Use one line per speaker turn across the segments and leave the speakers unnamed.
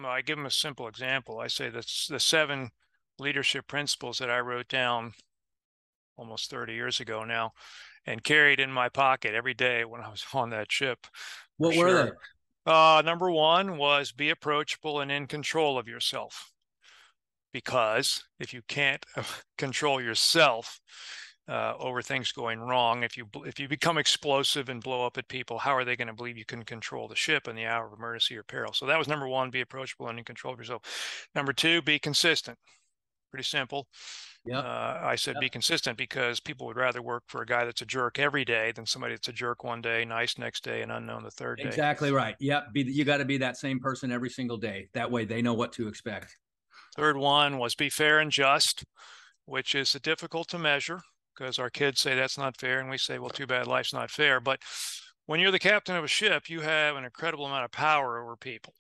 I give them a simple example. I say that's the 7 leadership principles that I wrote down almost 30 years ago now and carried in my pocket every day when I was on that ship, for
What were
sure.
they?
Number one was be approachable and in control of yourself. Because if you can't control yourself over things going wrong, if you become explosive and blow up at people, how are they going to believe you can control the ship in the hour of emergency or peril? So that was number one: be approachable and in control of yourself. Number two, be consistent. Pretty simple.
Yep.
I said be
Yep.
consistent because people would rather work for a guy that's a jerk every day than somebody that's a jerk one day, nice next day, and unknown the third day.
Exactly right. Yep. You got to be that same person every single day. That way they know what to expect.
Third one was be fair and just, which is difficult to measure because our kids say that's not fair. And we say, well, too bad life's not fair. But when you're the captain of a ship, you have an incredible amount of power over people.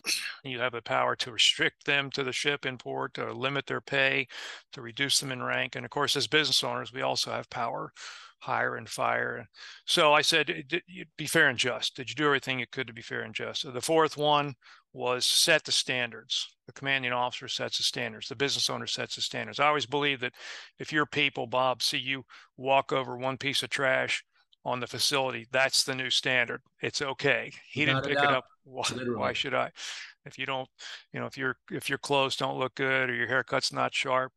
You have the power to restrict them to the ship in port, to limit their pay, to reduce them in rank. And of course, as business owners, we also have power, hire and fire. So I said, be fair and just. Did you do everything you could to be fair and just? So the fourth one was set the standards. The commanding officer sets the standards. The business owner sets the standards. I always believe that if your people, Bob, see you walk over one piece of trash on the facility, that's the new standard. It's okay. He didn't
Without a
pick it
doubt.
up. Why
Literally.
should I? If you don't, if your clothes don't look good or your haircut's not sharp,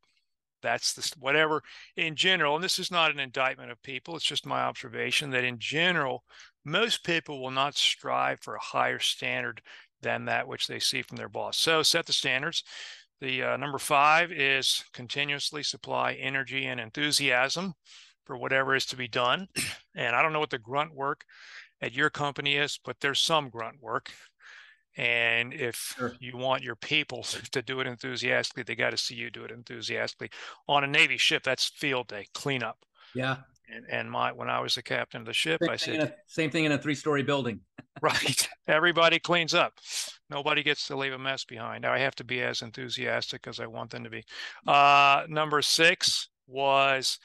that's the whatever in general. And this is not an indictment of people. It's just my observation that in general, most people will not strive for a higher standard than that which they see from their boss. So set the standards. The number 5 is continuously supply energy and enthusiasm for whatever is to be done. And I don't know what the grunt work at your company is, but there's some grunt work. And if
Sure.
you want your people to do it enthusiastically, they got to see you do it enthusiastically. On a Navy ship, that's field day, cleanup.
Yeah.
And when I was the captain of the ship, I said,
Same thing in a 3-story building.
right, everybody cleans up. Nobody gets to leave a mess behind. I have to be as enthusiastic as I want them to be. Number 6 was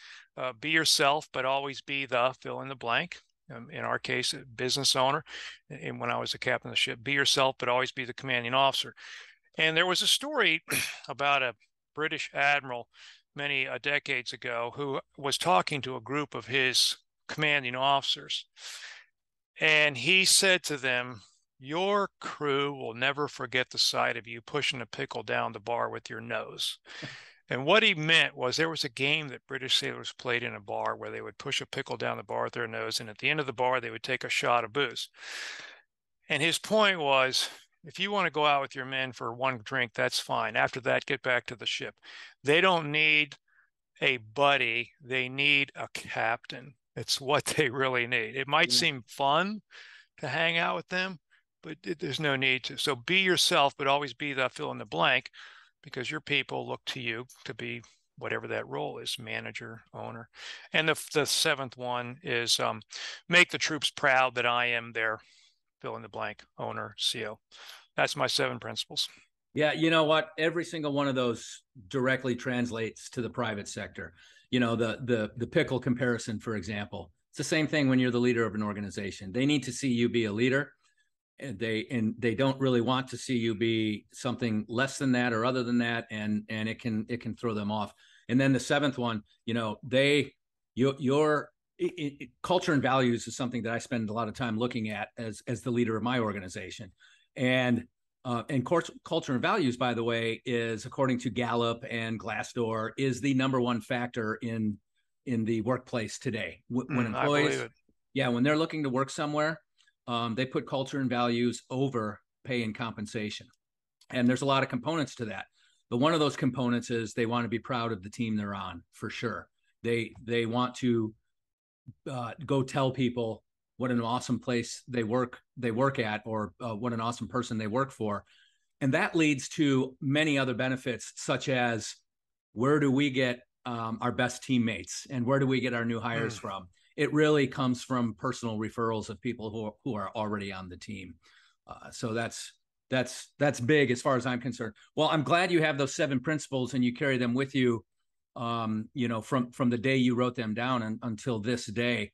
be yourself, but always be the fill in the blank. In our case, a business owner. And when I was the captain of the ship, be yourself, but always be the commanding officer. And there was a story about a British admiral many decades ago who was talking to a group of his commanding officers. And he said to them, your crew will never forget the sight of you pushing a pickle down the bar with your nose. And what he meant was there was a game that British sailors played in a bar where they would push a pickle down the bar with their nose, and at the end of the bar, they would take a shot of booze. And his point was, if you want to go out with your men for one drink, that's fine. After that, get back to the ship. They don't need a buddy. They need a captain. It's what they really need. It might
Yeah.
seem fun to hang out with them, but there's no need to. So be yourself, but always be the fill in the blank, because your people look to you to be whatever that role is, manager, owner. And the seventh one is make the troops proud that I am their fill in the blank owner, CO. That's my 7 principles.
Yeah, you know what? Every single one of those directly translates to the private sector. You know, the pickle comparison, for example. It's the same thing when you're the leader of an organization. They need to see you be a leader, and they don't really want to see you be something less than that or other than that, and it can throw them off. And then the seventh one, you know, your culture and values is something that I spend a lot of time looking at as the leader of my organization. And culture and values, by the way, is, according to Gallup and Glassdoor, is the number one factor in the workplace today. When
I believe
employees,
it.
yeah, when they're looking to work somewhere, they put culture and values over pay and compensation. And there's a lot of components to that. But one of those components is they want to be proud of the team they're on, for sure. They want to go tell people what an awesome place they work at, or what an awesome person they work for. And that leads to many other benefits, such as, where do we get our best teammates, and where do we get our new hires from? It really comes from personal referrals of people who are already on the team. So that's big as far as I'm concerned. Well, I'm glad you have those 7 principles and you carry them with you, you know, from the day you wrote them down until this day.